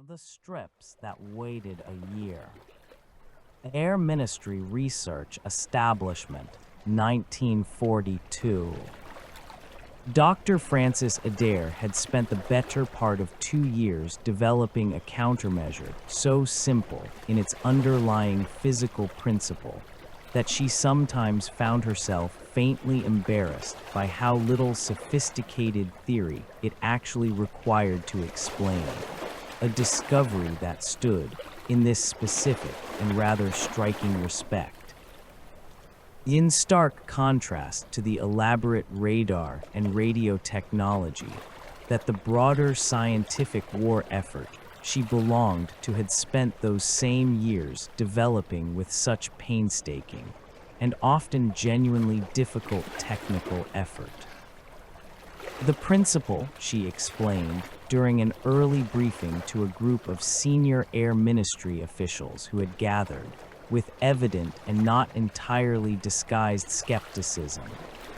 The strips that waited a year. Air Ministry Research Establishment, 1942. Dr. Francis Adair had spent the better part of 2 years developing a countermeasure so simple in its underlying physical principle that she sometimes found herself faintly embarrassed by how little sophisticated theory it actually required to explain. A discovery that stood in this specific and rather striking respect. In stark contrast to the elaborate radar and radio technology that the broader scientific war effort she belonged to had spent those same years developing with such painstaking and often genuinely difficult technical effort. The principle, she explained during an early briefing to a group of senior Air Ministry officials who had gathered, with evident and not entirely disguised skepticism,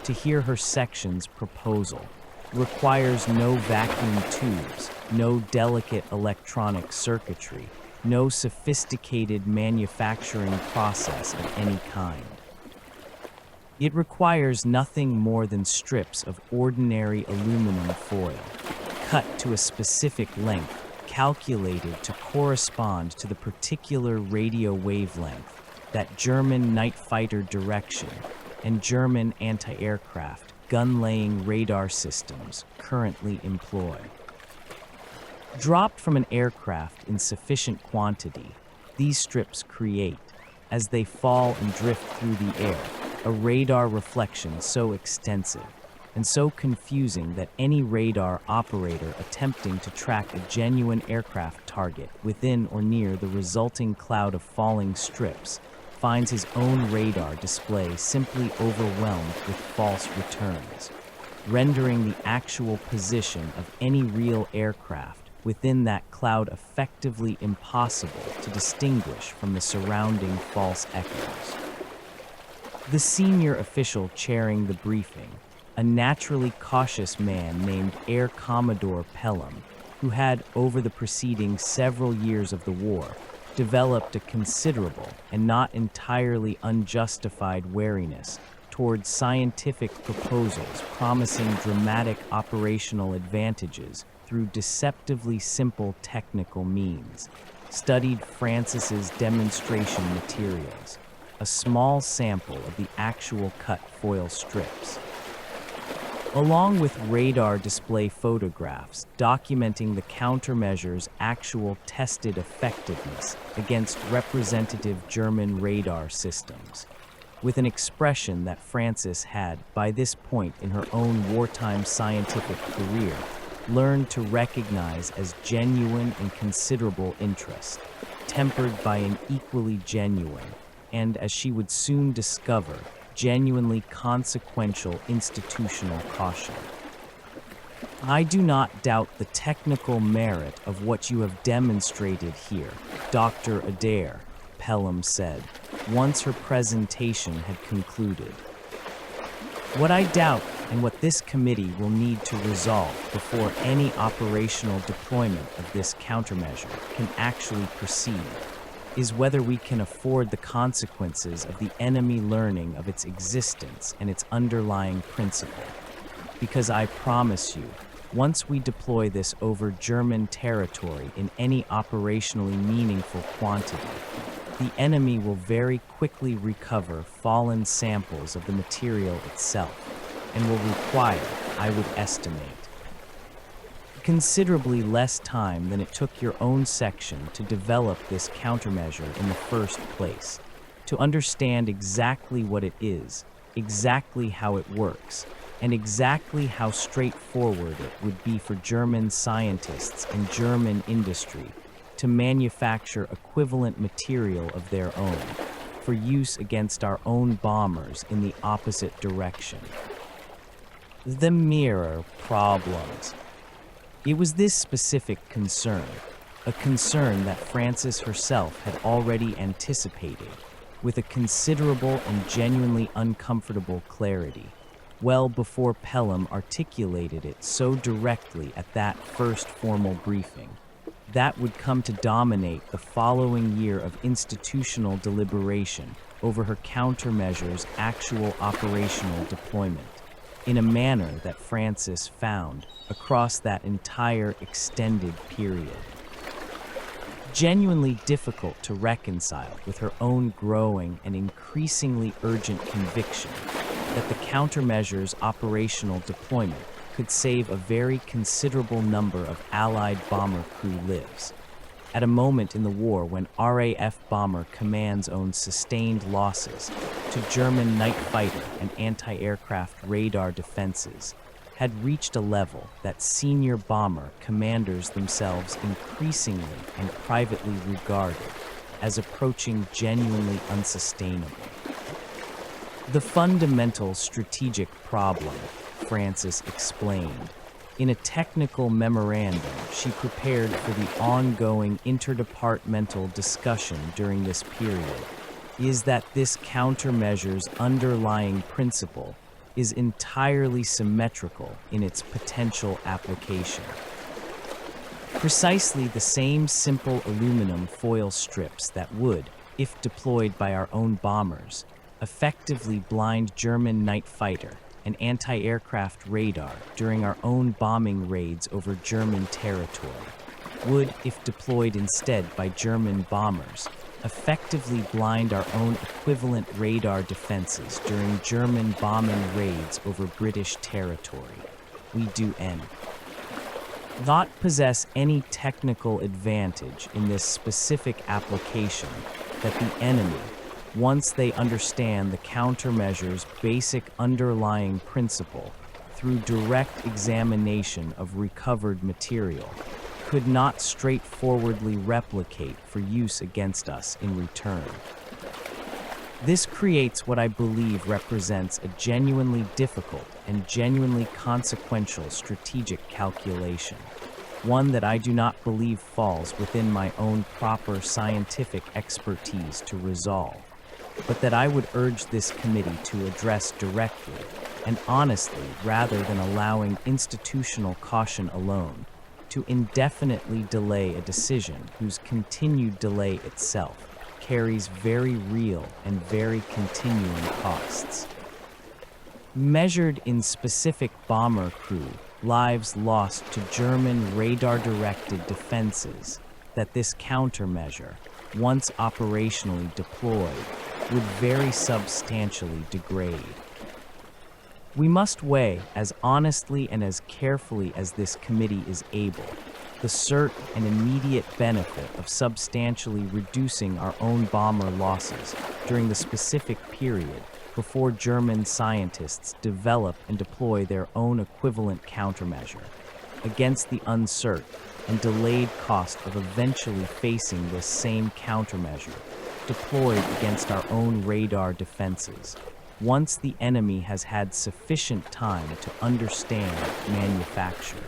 to hear her section's proposal, requires no vacuum tubes, no delicate electronic circuitry, no sophisticated manufacturing process of any kind. It requires nothing more than strips of ordinary aluminum foil, cut to a specific length, calculated to correspond to the particular radio wavelength that German night fighter direction and German anti-aircraft gun-laying radar systems currently employ. Dropped from an aircraft in sufficient quantity, these strips create, as they fall and drift through the air, a radar reflection so extensive and so confusing that any radar operator attempting to track a genuine aircraft target within or near the resulting cloud of falling strips finds his own radar display simply overwhelmed with false returns, rendering the actual position of any real aircraft within that cloud effectively impossible to distinguish from the surrounding false echoes. The senior official chairing the briefing, a naturally cautious man named Air Commodore Pelham, who had, over the preceding several years of the war, developed a considerable and not entirely unjustified wariness towards scientific proposals promising dramatic operational advantages through deceptively simple technical means, studied Francis's demonstration materials, a small sample of the actual cut foil strips, along with radar display photographs documenting the countermeasure's actual tested effectiveness against representative German radar systems, with an expression that Francis had, by this point in her own wartime scientific career, learned to recognize as genuine and considerable interest, tempered by an equally genuine, and, as she would soon discover, genuinely consequential institutional caution. I do not doubt the technical merit of what you have demonstrated here, Dr. Adair, Pelham said, once her presentation had concluded. What I doubt, and what this committee will need to resolve before any operational deployment of this countermeasure can actually proceed, is whether we can afford the consequences of the enemy learning of its existence and its underlying principle. Because I promise you, once we deploy this over German territory in any operationally meaningful quantity, the enemy will very quickly recover fallen samples of the material itself and will require, I would estimate, considerably less time than it took your own section to develop this countermeasure in the first place, to understand exactly what it is, exactly how it works, and exactly how straightforward it would be for German scientists and German industry to manufacture equivalent material of their own for use against our own bombers in the opposite direction. The mirror problems. It was this specific concern, a concern that Francis herself had already anticipated, with a considerable and genuinely uncomfortable clarity, well before Pelham articulated it so directly at that first formal briefing, that would come to dominate the following year of institutional deliberation over her countermeasure's actual operational deployment, in a manner that Frances found across that entire extended period genuinely difficult to reconcile with her own growing and increasingly urgent conviction that the countermeasure's operational deployment could save a very considerable number of Allied bomber crew lives. At a moment in the war when RAF bomber commands own sustained losses to German night fighter and anti-aircraft radar defenses had reached a level that senior bomber commanders themselves increasingly and privately regarded as approaching genuinely unsustainable. The fundamental strategic problem, Frances explained, in a technical memorandum she prepared for the ongoing interdepartmental discussion during this period, is that this countermeasure's underlying principle is entirely symmetrical in its potential application. Precisely the same simple aluminum foil strips that would, if deployed by our own bombers, effectively blind German night fighter and anti-aircraft radar during our own bombing raids over German territory, would, if deployed instead by German bombers, effectively blind our own equivalent radar defenses during German bombing raids over British territory. We do not possess any technical advantage in this specific application that the enemy, once they understand the countermeasure's basic underlying principle through direct examination of recovered material, could not straightforwardly replicate for use against us in return. This creates what I believe represents a genuinely difficult and genuinely consequential strategic calculation, one that I do not believe falls within my own proper scientific expertise to resolve, but that I would urge this committee to address directly and honestly rather than allowing institutional caution alone to indefinitely delay a decision whose continued delay itself carries very real and very continuing costs. Measured in specific bomber crew lives lost to German radar-directed defenses, that this countermeasure, once operationally deployed, would very substantially degrade. We must weigh, as honestly and as carefully as this committee is able, the certain and immediate benefit of substantially reducing our own bomber losses during the specific period before German scientists develop and deploy their own equivalent countermeasure, against the uncertain and delayed cost of eventually facing this same countermeasure deployed against our own radar defenses, once the enemy has had sufficient time to understand, manufacture,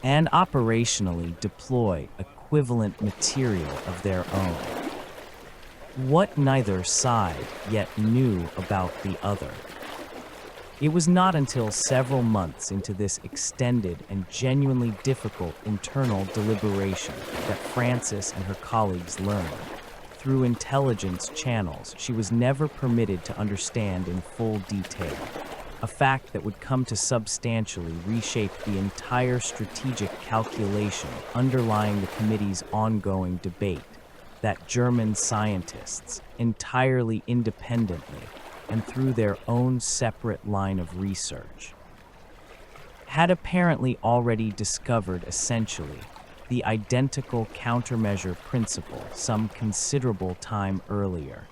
and operationally deploy equivalent material of their own. What neither side yet knew about the other. It was not until several months into this extended and genuinely difficult internal deliberation that Frances and her colleagues learned, through intelligence channels she was never permitted to understand in full detail, a fact that would come to substantially reshape the entire strategic calculation underlying the committee's ongoing debate, that German scientists, entirely independently and through their own separate line of research, had apparently already discovered essentially the identical countermeasure principle some considerable time earlier,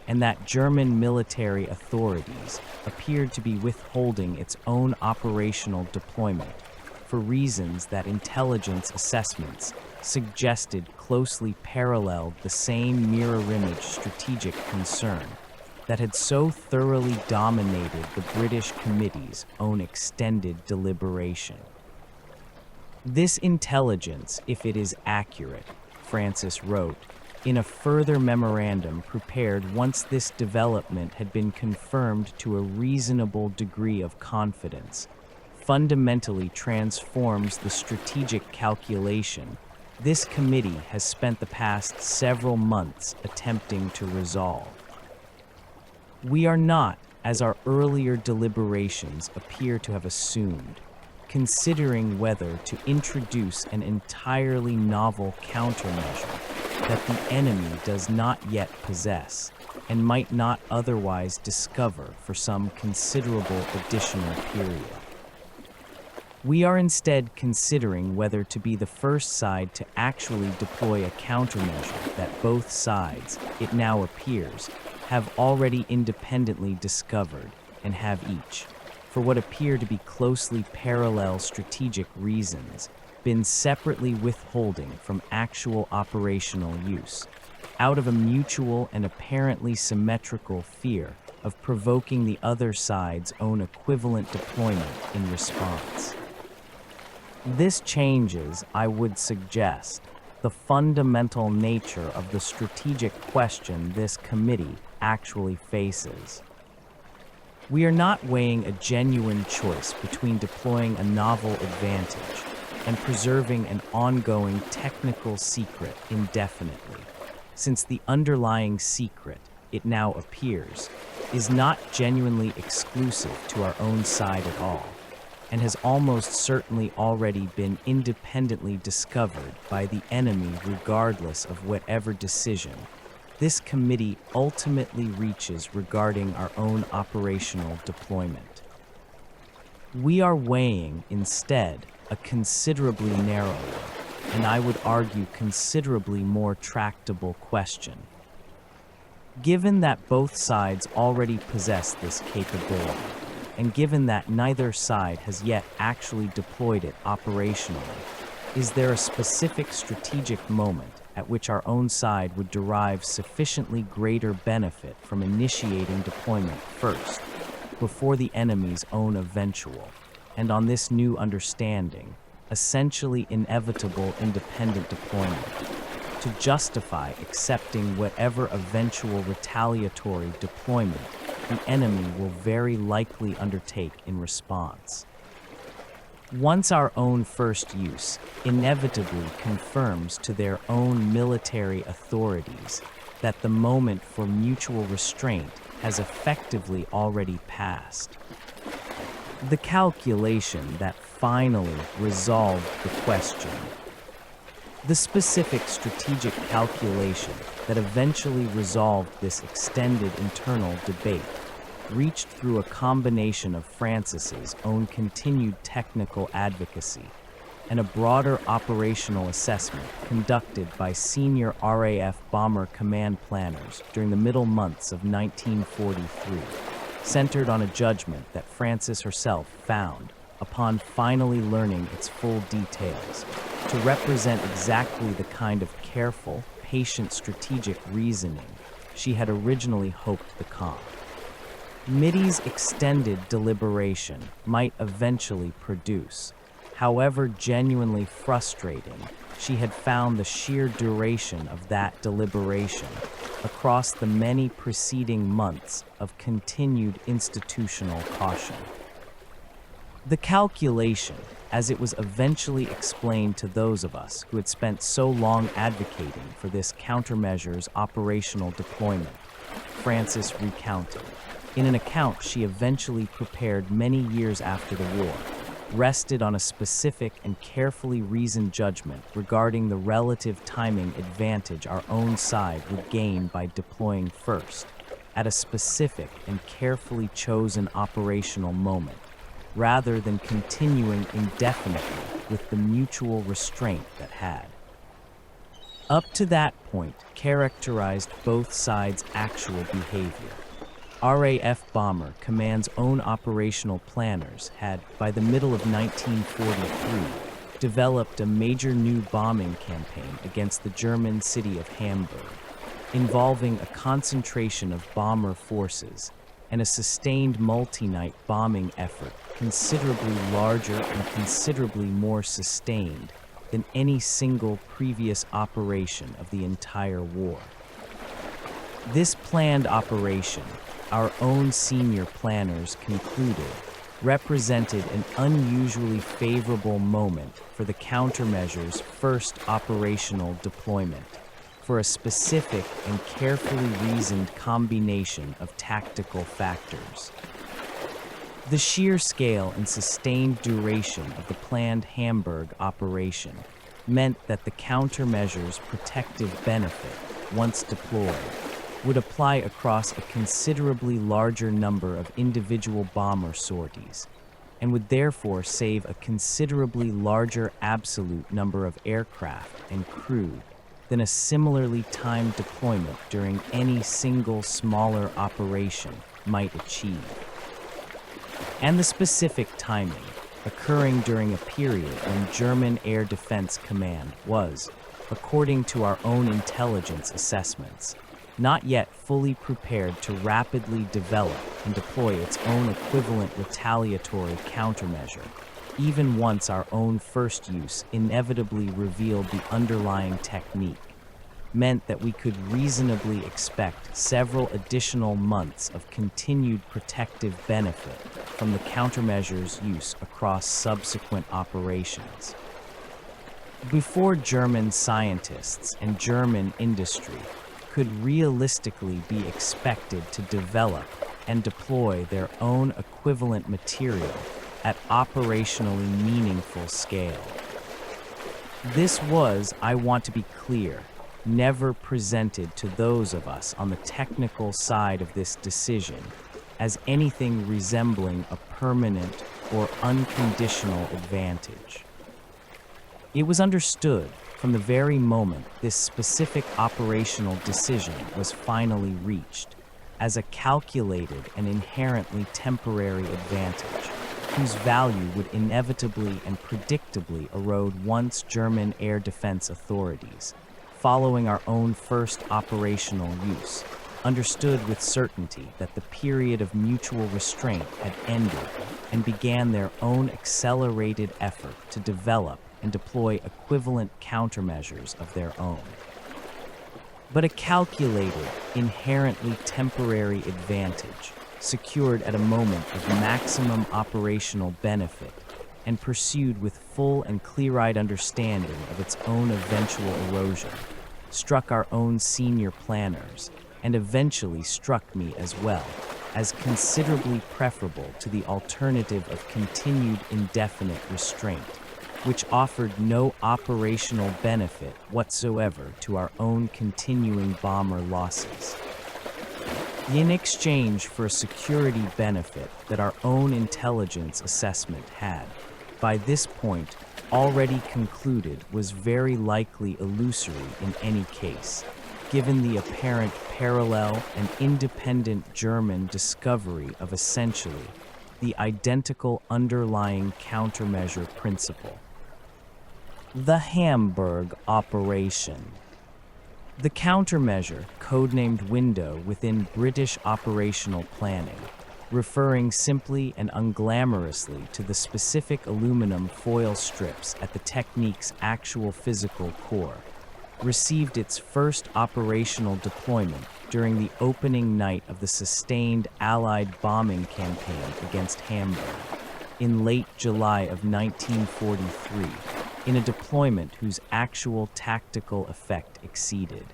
and that German military authorities appeared to be withholding its own operational deployment for reasons that intelligence assessments suggested closely paralleled the same mirror-image strategic concern that had so thoroughly dominated the British Committee's own extended deliberation. This intelligence, if it is accurate, Frances wrote, in a further memorandum prepared once this development had been confirmed to a reasonable degree of confidence, fundamentally transforms the strategic calculation this committee has spent the past several months attempting to resolve. We are not, as our earlier deliberations appear to have assumed, considering whether to introduce an entirely novel countermeasure that the enemy does not yet possess and might not otherwise discover for some considerable additional period. We are instead considering whether to be the first side to actually deploy a countermeasure that both sides, it now appears, have already independently discovered and have each, for what appear to be closely parallel strategic reasons, been separately withholding from actual operational use, out of a mutual and apparently symmetrical fear of provoking the other side's own equivalent deployment in response. This changes, I would suggest, the fundamental nature of the strategic question this committee actually faces. We are not weighing a genuine choice between deploying a novel advantage and preserving an ongoing technical secret indefinitely, since the underlying secret, it now appears, is not genuinely exclusive to our own side at all, and has almost certainly already been independently discovered by the enemy regardless of whatever decision this committee ultimately reaches regarding our own operational deployment. We are weighing, instead, a considerably narrower, and I would argue considerably more tractable question. Given that both sides already possess this capability, and given that neither side has yet actually deployed it operationally, is there a specific strategic moment at which our own side would derive sufficiently greater benefit from initiating deployment first, before the enemy's own eventual, and on this new understanding, essentially inevitable independent deployment, to justify accepting whatever eventual retaliatory deployment the enemy will very likely undertake in response. Once our own first use inevitably confirms to their own military authorities that the moment for mutual restraint has effectively already passed. The calculation that finally resolved the question. The specific strategic calculation that eventually resolved this extended internal debate reached through a combination of Francis's own continued technical advocacy and a broader operational assessment conducted by senior RAF bomber command planners during the middle months of 1943, centered on a judgment that Francis herself found, upon finally learning its full details, to represent exactly the kind of careful, patient strategic reasoning she had originally hoped to become. MIDI's extended deliberation might eventually produce, however genuinely frustrating she had found the sheer duration of that deliberation across the many preceding months of continued institutional caution. The calculation, as it was eventually explained to those of us who had spent so long advocating for this countermeasure's operational deployment, Francis recounted, in an account she eventually prepared many years after the war, rested on a specific and carefully reasoned judgment regarding the relative timing advantage our own side would gain by deploying first, at a specific and carefully chosen operational moment, rather than continuing indefinitely with the mutual restraint that had, up to that point, characterized both sides' actual behavior. RAF Bomber Command's own operational planners had, by the middle of 1943, developed a major new bombing campaign against the German city of Hamburg, involving a concentration of bomber forces and a sustained multi-night bombing effort considerably larger and considerably more sustained than any single previous operation of the entire war. This planned operation, our own senior planners concluded, represented an unusually favorable moment for the countermeasure's first operational deployment, for a specific and carefully reasoned combination of tactical factors. The sheer scale and sustained duration of the planned Hamburg operation meant that the countermeasure's protective benefit, once deployed, would apply across a considerably larger number of individual bomber sorties, and would therefore save a considerably larger absolute number of aircraft and crew than a similarly timed deployment during any single smaller operation might achieve. And the specific timing, occurring during a period when German Air Defense Command was, according to our own intelligence assessments, not yet fully prepared to rapidly develop and deploy its own equivalent retaliatory countermeasure, even once our own first use inevitably revealed the underlying technique, meant that we could reasonably expect several additional months of continued protective benefit from the countermeasure's use across subsequent operations. Before German scientists and German industry could realistically be expected to develop and deploy their own equivalent material at operationally meaningful scale. This was, I want to be clear, never presented to those of us on the technical side of this decision as anything resembling a permanent or unconditional advantage. It was understood from the very moment this specific operational decision was finally reached as a calculated and inherently temporary advantage, whose value would inevitably and predictably erode once German air defense authorities, following our own first operational use, understood with certainty that the period of mutual restraint had ended and began their own accelerated effort to develop and deploy equivalent countermeasures of their own. But a calculated, inherently temporary advantage, secured at a moment of maximum operational benefit and pursued with full and clear-eyed understanding of its own eventual erosion, struck our own senior planners, and eventually struck me as well, as considerably preferable to the alternative of continued indefinite restraint, which offered no operational benefit whatsoever to our own continuing bomber losses. In exchange for a security benefit that our own intelligence assessment had, by this point, already concluded was very likely illusory in any case, given the apparent parallel and independent German discovery of essentially the identical underlying countermeasure principle. The Hamburg operation. The countermeasure, codenamed Window within British operational planning, referring simply and unglamorously to the specific aluminum foil strips at the technique's actual physical core, received its first operational deployment during the opening night of the sustained Allied bombing campaign against Hamburg in late July of 1943, in a deployment whose actual tactical effect exceeded.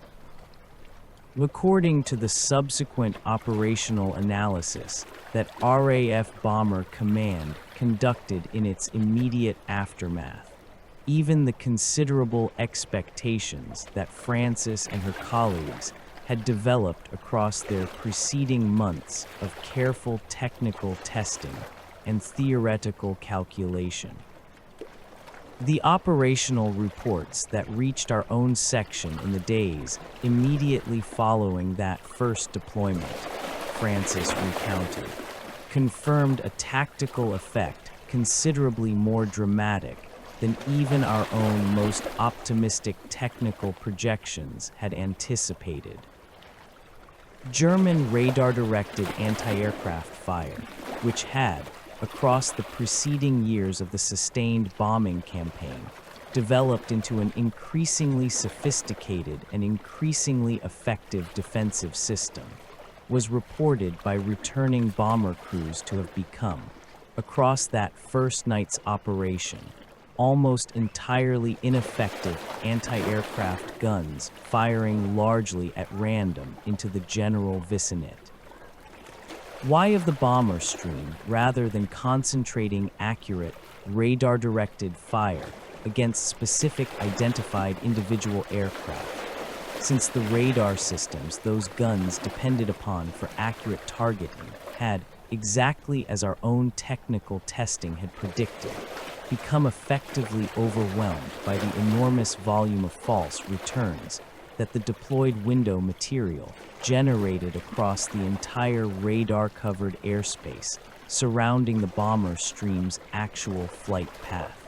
According to the subsequent operational analysis that RAF Bomber Command conducted in its immediate aftermath, even the considerable expectations that Francis and her colleagues had developed across their preceding months of careful technical testing and theoretical calculation. The operational reports that reached our own section in the days immediately following that first deployment, Francis recounted, confirmed a tactical effect considerably more dramatic than even our own most optimistic technical projections had anticipated. German radar-directed anti-aircraft fire, which had, across the preceding years of the sustained bombing campaign, developed into an increasingly sophisticated and increasingly effective defensive system, was reported by returning bomber crews to have become, across that first night's operation, almost entirely ineffective anti-aircraft guns firing largely at random into the general vicinity. Why of the bomber stream rather than concentrating accurate, radar-directed fire against specific identified individual aircraft, since the radar systems those guns depended upon for accurate targeting had, exactly as our own technical testing had predicted, become effectively overwhelmed by the enormous volume of false returns that the deployed window material generated across the entire radar-covered airspace surrounding the bomber stream's actual flight path.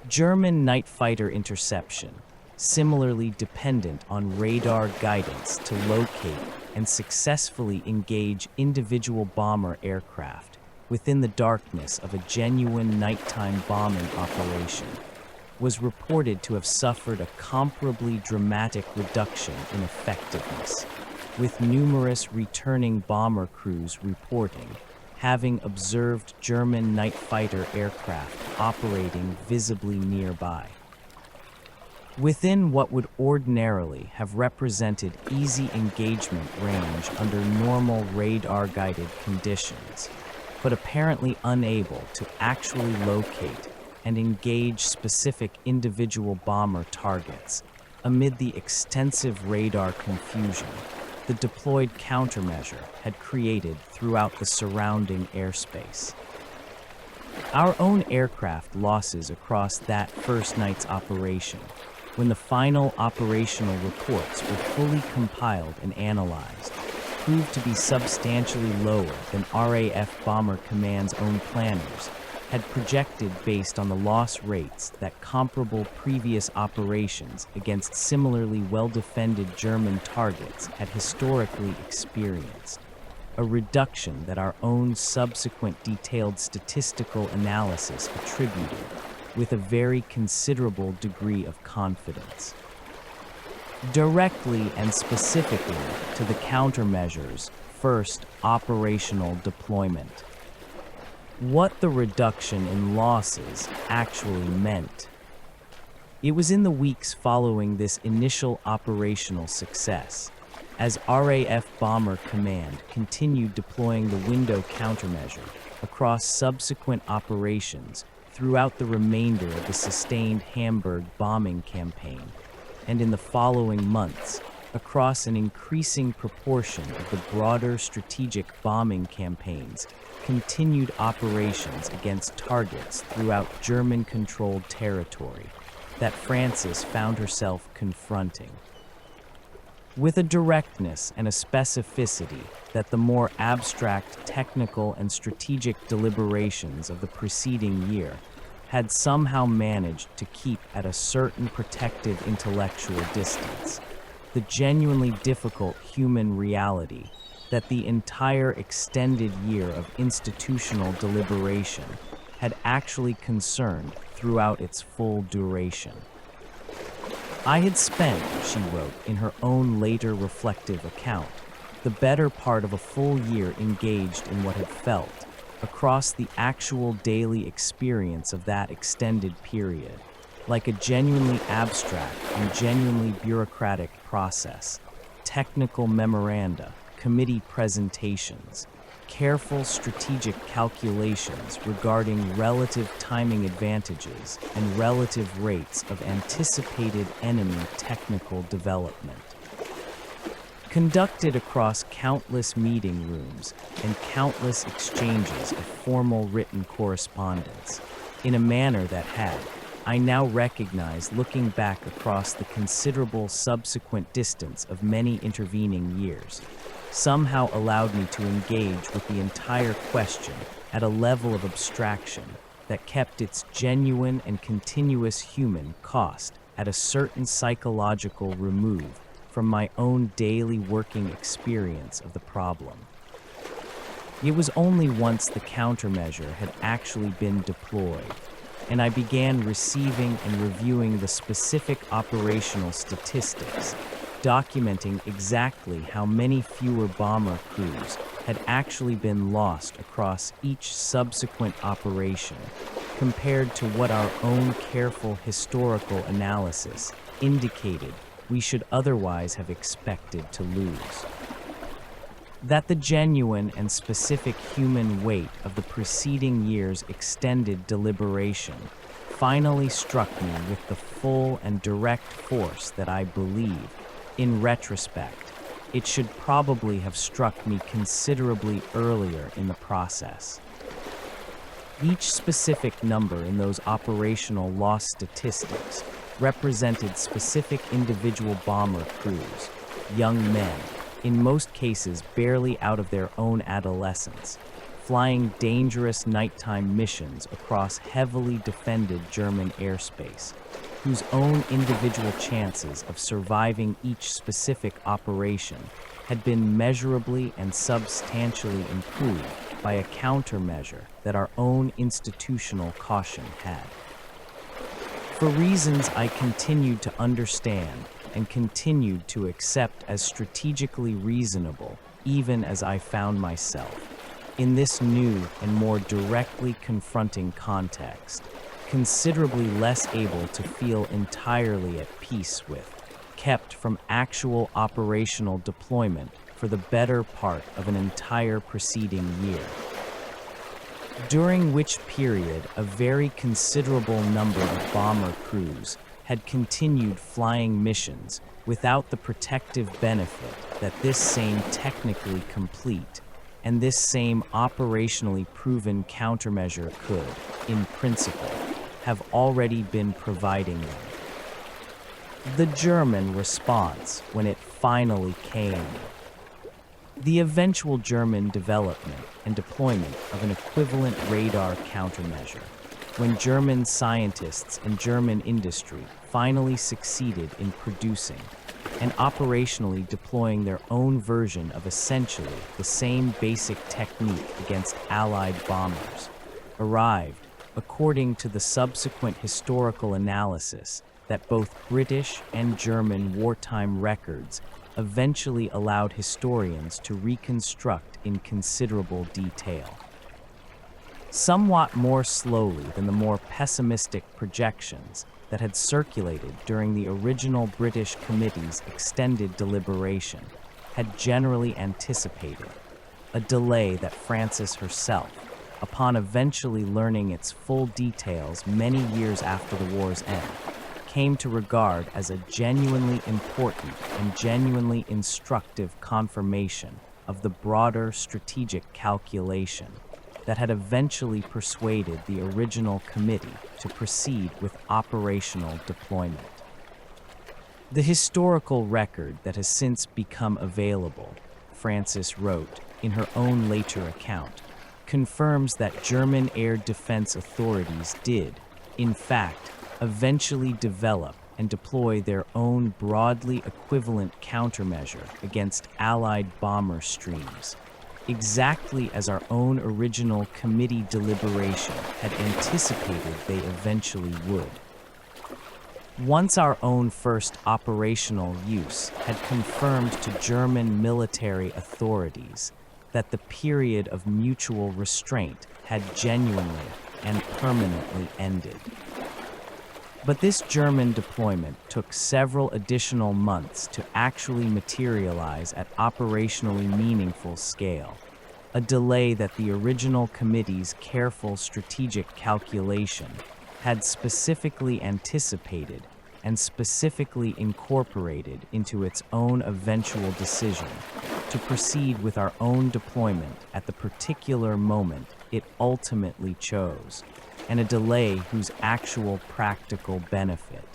German night fighter interception, similarly dependent on radar guidance to locate and successfully engage individual bomber aircraft within the darkness of a genuine nighttime bombing operation, was reported to have suffered a comparably dramatic reduction in effectiveness, with numerous returning bomber crews reporting having observed German night fighter aircraft operating visibly nearby. Within what would ordinarily have represented easy engagement range under normal radar-guided conditions, but apparently unable to actually locate and engage specific individual bomber targets amid the extensive radar confusion the deployed countermeasure had created throughout the surrounding airspace. Our own aircraft losses across that first night's operation, when the final operational reports were fully compiled and analyzed, proved to be substantially lower than RAF Bomber Command's own planners had projected based on the loss rates that comparable previous operations against similarly well-defended German targets had historically experienced, a reduction that our own subsequent detailed statistical analysis attributed with a very considerable degree of confidence. Directly and specifically to the countermeasures' first operational deployment. What the reduction in losses actually meant. It was in the weeks following this initial operational success, as RAF Bomber Command continued deploying the window countermeasure across subsequent operations throughout the remainder of the sustained Hamburg bombing campaign, and in the following months, across an increasing proportion of the broader strategic bombing campaigns, continued operations against targets throughout German-controlled territory that Frances found herself confronting. With a directness and a specificity that the more abstract technical and strategic deliberations of the preceding year had somehow managed to keep at a certain protective intellectual distance, the genuinely difficult human reality that the entire extended year of institutional deliberation had actually concerned throughout its full duration. I had spent, she wrote in her own later reflective account, the better part of a full year engaged in what had felt, across the actual daily experience of that extended period, like a genuinely abstract and genuinely bureaucratic process, technical memoranda, committee presentations, careful strategic calculations regarding relative timing advantages and relative rates of anticipated enemy technical development. Conducted across countless meeting rooms and countless exchanges of formal written correspondence, in a manner that had, I now recognize looking back across the considerable subsequent distance of many intervening years, somehow allowed me to engage with the entire question at a level of abstraction that kept its genuine and continuous human cost at a certain psychological remove from my own daily working experience of the problem. It was only once the countermeasure had actually been deployed, and I began receiving and reviewing the specific operational statistics, documenting exactly how many fewer bomber crews had actually been lost across each subsequent operation, compared to what our own careful historical analysis indicated we should otherwise have expected to lose. That the genuine and specific human weight of the preceding year's extended deliberation finally struck me with the full and direct force that I believe, in retrospect, it should probably have struck me considerably earlier in the process. Each specific number in those operational loss statistics represented specific individual bomber crews, young men, in most cases barely out of their own adolescence, flying dangerous nighttime missions across heavily defended German airspace, whose own individual chances of surviving each specific operation had been measurably and substantially improved by a countermeasure that our own institutional caution had. For reasons I continued to understand and continued to accept as strategically reasonable, even as I found myself, in this new and more directly confronting context, considerably less able to feel entirely at peace with, kept from actual operational deployment for the better part of an entire preceding year, during which period a very considerable number of bomber crews had continued flying missions without the protective benefit that this same technically complete and this same operationally proven countermeasure could, in principle, have already been providing them. The German response when it finally came. The eventual German development and deployment of an equivalent radar countermeasure, when German scientists and German industry finally succeeded in producing and operationally deploying their own version of essentially the same basic technique against Allied bombers, arrived, according to the subsequent historical analysis that both British and German wartime records eventually allowed historians to reconstruct in considerable detail. Somewhat more slowly than the more pessimistic projections that had circulated during the original British Committee's extended deliberation had generally anticipated, a delay that Frances herself, upon eventually learning its full details many years after the war's end, came to regard as a genuinely important and genuinely instructive confirmation of the broader strategic calculation that had eventually persuaded the original committee to proceed with operational deployment. The historical record that has since become available, Frances wrote in her own later account, confirms that German air defense authorities did, in fact, eventually develop and deploy their own broadly equivalent countermeasure against Allied bomber streams, exactly as our own original committee deliberation had anticipated they eventually would. Once our own first operational use had confirmed to German military authorities that the period of mutual restraint had genuinely and permanently ended. But this German deployment took several additional months to actually materialize at operationally meaningful scale, a delay that the original committee's careful strategic calculation had specifically anticipated and specifically incorporated into its own eventual decision to proceed with our own deployment at the particular moment it ultimately chose, and a delay whose actual practical benefit,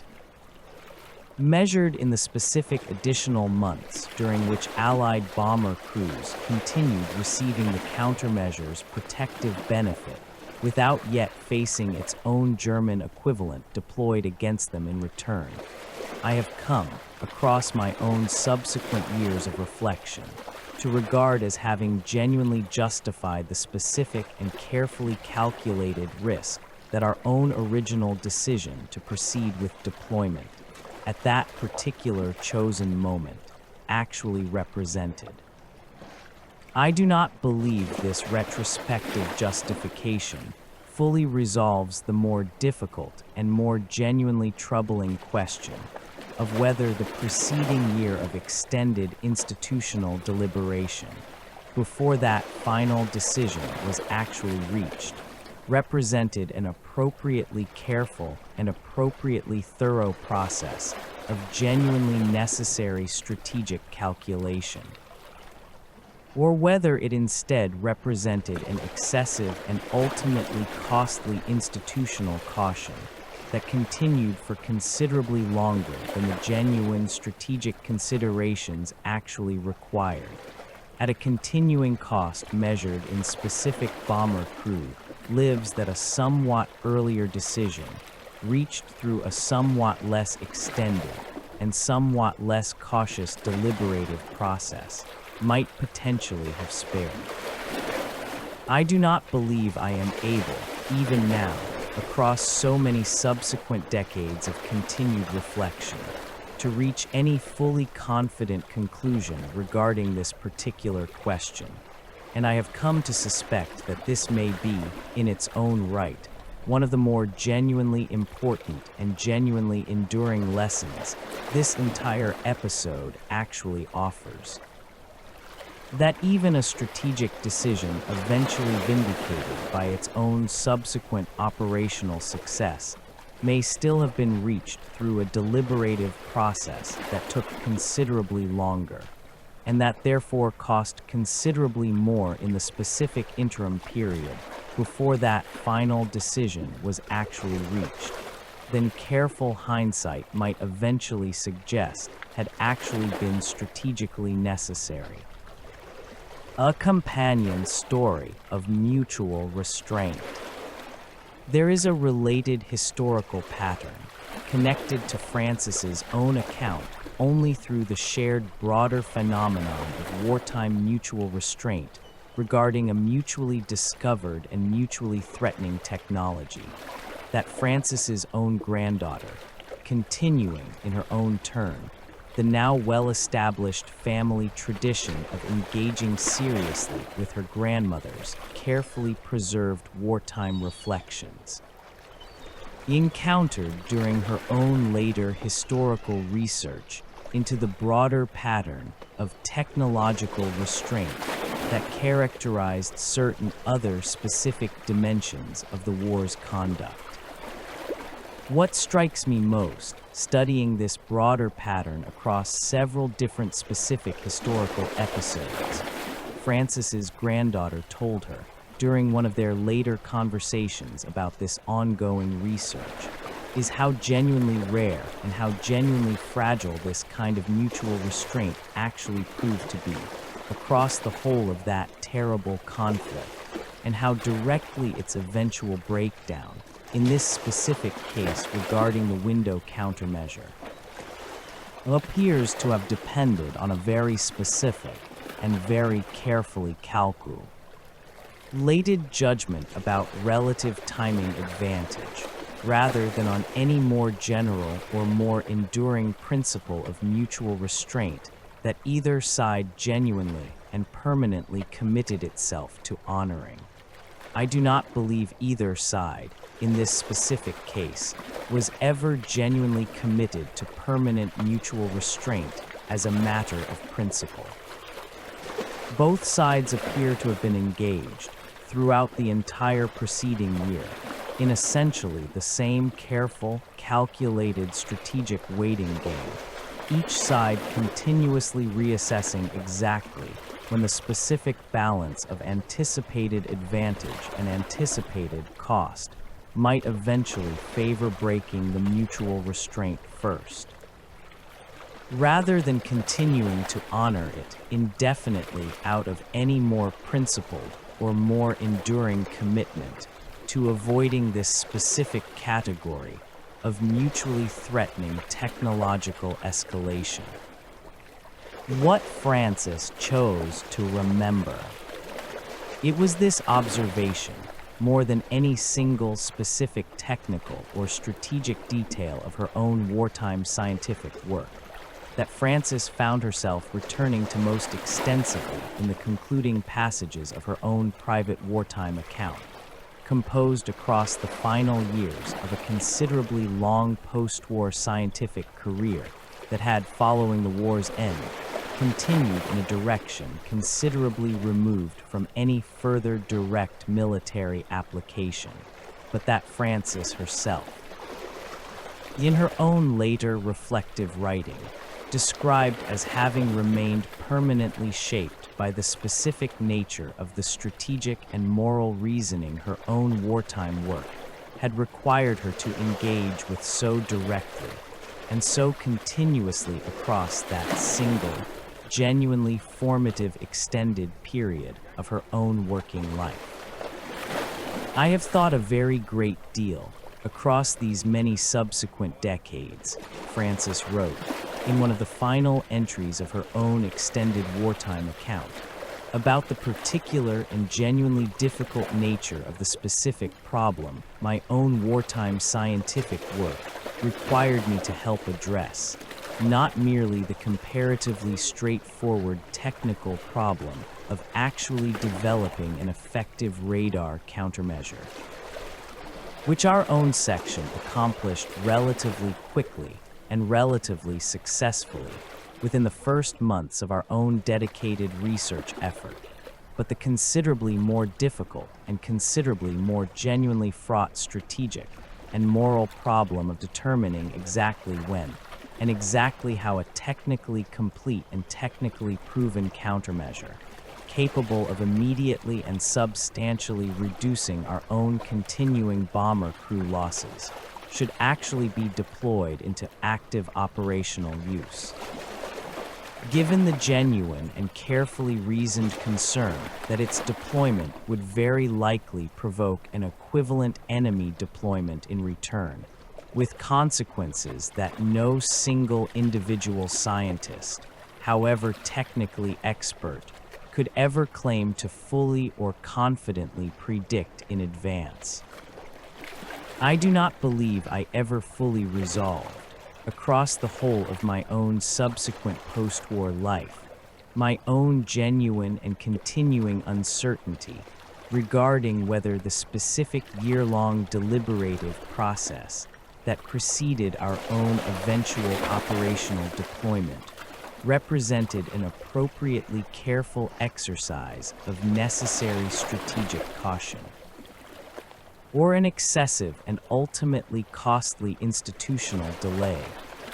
measured in the specific additional months during which Allied bomber crews continued receiving the countermeasure's protective benefit without yet facing its own German equivalent deployed against them in return, I have come, across my own subsequent years of reflection, to regard as having genuinely justified the specific and carefully calculated risk that our own original decision to proceed with deployment at that particular chosen moment actually represented. I do not believe this retrospective justification fully resolves the more difficult and more genuinely troubling question of whether the preceding year of extended institutional deliberation, before that final decision was actually reached, represented an appropriately careful and appropriately thorough process of genuinely necessary strategic calculation, or whether it instead represented an excessive and ultimately costly institutional caution that continued for considerably longer than the genuine strategic considerations actually required, at a continuing cost measured in specific bomber crew lives that a somewhat earlier decision, reached through a somewhat less extended and somewhat less cautious deliberative process, might potentially have spared. I do not believe I am able, even now, across so many subsequent decades of continued reflection, to reach any fully confident conclusion regarding this particular question, and I have come to suspect that this may be, in its own right, one of the more genuinely important and genuinely enduring lessons this entire episode actually offers. That even a strategic decision eventually vindicated by its own subsequent operational success may still have been reached through a deliberative process that took considerably longer, and that therefore cost considerably more in the specific interim period before that final decision was actually reached, than careful hindsight might eventually suggest had actually been strategically necessary. A companion story of mutual restraint. There is a related historical pattern, connected to Francis's own account only through the shared broader phenomenon of wartime mutual restraint regarding a mutually discovered and mutually threatening technology, that Francis's own granddaughter, continuing in her own turn, the now well-established family tradition of engaging seriously with her grandmother's carefully preserved wartime reflections, encountered during her own later historical research into the broader pattern of technological restraint that characterized certain other specific dimensions of the war's conduct. What strikes me most, studying this broader pattern across several different specific historical episodes, Francis's granddaughter told her during one of their later conversations about this ongoing research, is how genuinely rare and how genuinely fragile this kind of mutual restraint actually proved to be across the whole of that terrible conflict, and how directly its eventual breakdown, in this specific case regarding the window countermeasure, appears to have depended on a very specific and very carefully calculated judgment about relative timing advantage, rather than on any more general or more enduring principle of mutual restraint that either side genuinely and permanently committed itself to honoring. I do not believe either side, in this specific case, was ever genuinely committed to permanent mutual restraint as a matter of principle. Both sides appear to have been engaged, throughout the entire preceding year, in essentially the same careful, calculated strategic waiting game, each side continuously reassessing exactly when the specific balance of anticipated advantage and anticipated cost might eventually favor breaking the mutual restraint first. Rather than continuing to honor it indefinitely out of any more principled or more enduring commitment to avoiding this specific category of mutually threatening technological escalation. What Francis chose to remember. It was this observation, more than any single specific technical or strategic detail of her own wartime scientific work, that Frances found herself returning to most extensively in the concluding passages of her own private wartime account, composed across the final years of a considerably long post-war scientific career that had, following the war's end, continued in a direction considerably removed from any further direct military application, but that Frances herself, in her own later reflective writing, described as having remained permanently shaped by the specific nature of the strategic and moral reasoning her own wartime work had required her to engage with so directly and so continuously across that single, genuinely formative extended period of her own working life. I have thought a very great deal across these many subsequent decades, Frances wrote, in one of the final entries of her own extended wartime account, about the particular and genuinely difficult nature of the specific problem my own wartime scientific work required me to help address, not merely the comparatively straightforward technical problem of actually developing an effective radar countermeasure, which our own section accomplished relatively quickly and relatively successfully within the first months of our own dedicated research effort, but the considerably more difficult and considerably more genuinely fraught strategic and moral problem of determining exactly when and exactly how a technically complete and technically proven countermeasure, capable of immediately and substantially reducing our own continuing bomber crew losses, should actually be deployed into active operational use. Given the genuine and carefully reasoned concern that its deployment would very likely provoke an equivalent enemy deployment in return, with consequences that no single individual scientist, however technically expert, could ever claim to fully or confidently predict in advance. I do not believe I ever fully resolved, across the whole of my own subsequent post-war life, my own genuine and continuing uncertainty regarding whether the specific year-long deliberative process that preceded our own eventual operational deployment represented an appropriately careful exercise of necessary strategic caution, or an excessive and ultimately costly institutional delay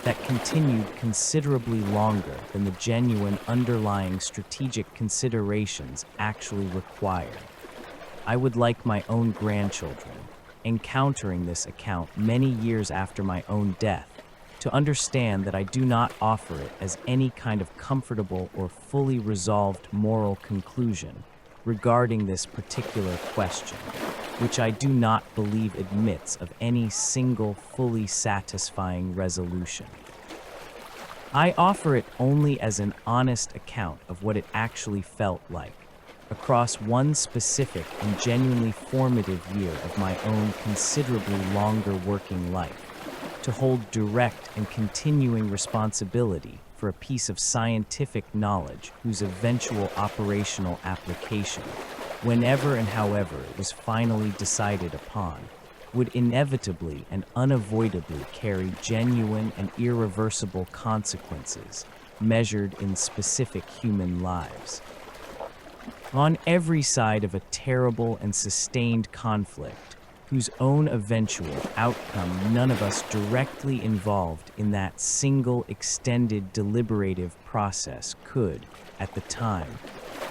that continued considerably longer than the genuine underlying strategic considerations actually required. I would like my own grandchildren, encountering this account many years after my own death, to understand that I do not offer it as any kind of comfortable or fully resolved moral conclusion regarding this particular question, which I do not believe admits of any single fully satisfying resolution. I offer it only as an honest account of what it actually felt like, across one specific and genuinely formative year of my own considerably longer working life, to hold direct and continuing responsibility for a piece of scientific knowledge whose eventual operational application, whenever and however it was finally decided upon, would inevitably and unavoidably carry genuine and irreversible consequences measured in specific human lives. On every side of a terrible and sustained conflict, whose own eventual outcome none of us directly involved in that single extended deliberative process could, at the time,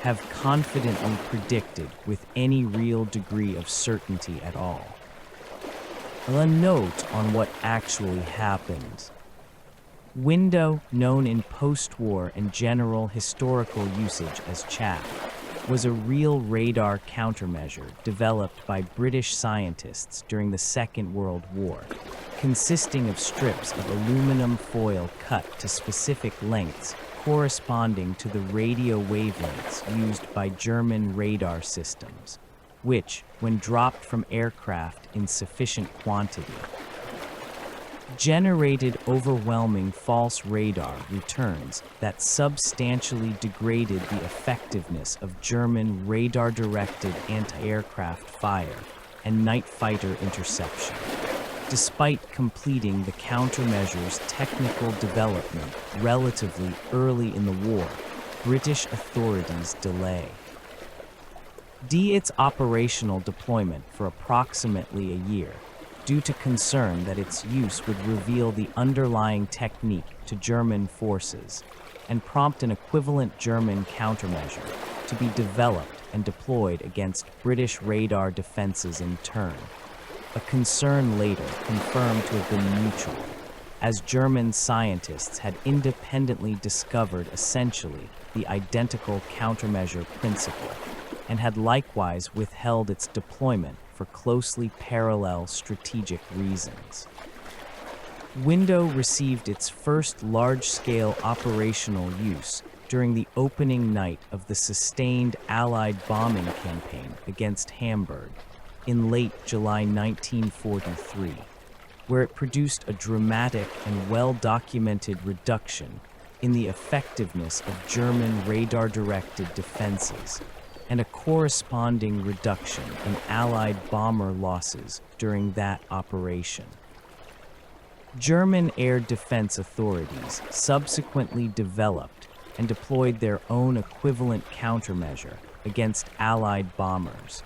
have confidently predicted with any real degree of certainty at all. A note on what actually happened. Window, known in post-war and general historical usage as chaff, was a real radar countermeasure developed by British scientists during the Second World War, consisting of strips of aluminum foil cut to specific lengths corresponding to the radio wavelengths used by German radar systems, which, when dropped from aircraft in sufficient quantity, generated overwhelming false radar returns that substantially degraded the effectiveness of German radar-directed anti-aircraft fire and night fighter interception. Despite completing the countermeasures' technical development relatively early in the war, British authorities delay its operational deployment for approximately a year, due to concern that its use would reveal the underlying technique to German forces and prompt an equivalent German countermeasure to be developed and deployed against British radar defenses in turn. A concern later confirmed to have been mutual, as German scientists had independently discovered essentially the identical countermeasure principle and had likewise withheld its deployment for closely parallel strategic reasons. Window received its first large-scale operational use during the opening night of the sustained Allied bombing campaign against Hamburg in late July 1943, where it produced a dramatic and well-documented reduction in the effectiveness of German radar-directed defenses and a corresponding reduction in Allied bomber losses during that operation. German air defense authorities subsequently developed and deployed their own equivalent countermeasure against Allied bombers,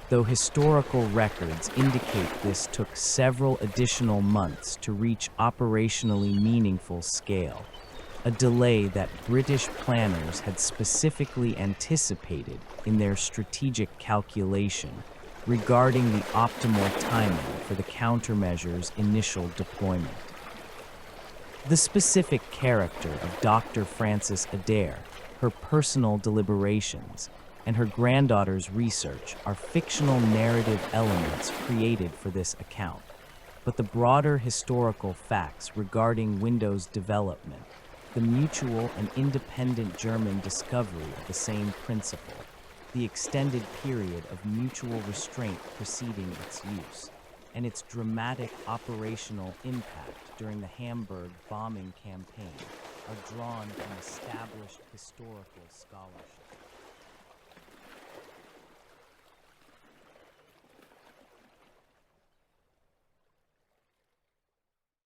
though historical records indicate this took several additional months to reach operationally meaningful scale, a delay that British planners had specifically anticipated in their strategic calculation regarding the optimal timing for the countermeasure's initial deployment. The specific character of Dr. Frances Adair, her personal deliberations, and her granddaughter's research are fictional narrative elements created for this account, but the broader historical facts regarding Window's development, the mutual and independent German discovery of the same principle, the extended period of mutual restraint preceding its use, and its dramatic operational impact during the Hamburg bombing campaign are drawn from established historical scholarship.